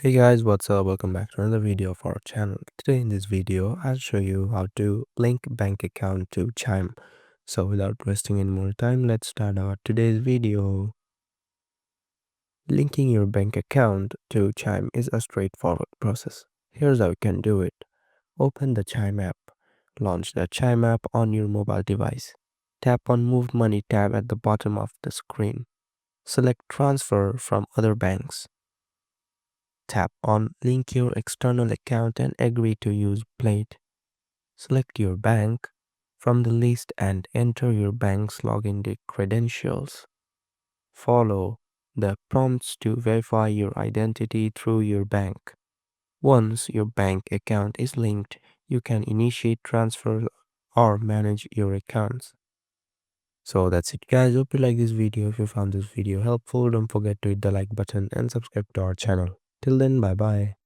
Hey guys, what's up? Welcome back to another video of our channel. Today in this video, I'll show you how to link bank account to Chime. So without wasting any more time, let's start our today's video. Linking your bank account to Chime is a straightforward process. Here's how you can do it. Open the Chime app. Launch the Chime app on your mobile device. Tap on Move Money tab at the bottom of the screen. Select Transfer from other banks. Tap on Link your external account and agree to use Plate. Select your bank from the list and enter your bank's login credentials. Follow the prompts to verify your identity through your bank. Once your bank account is linked, you can initiate transfers or manage your accounts. So that's it guys. Hope you like this video. If you found this video helpful, don't forget to hit the like button and subscribe to our channel. Till then, bye bye.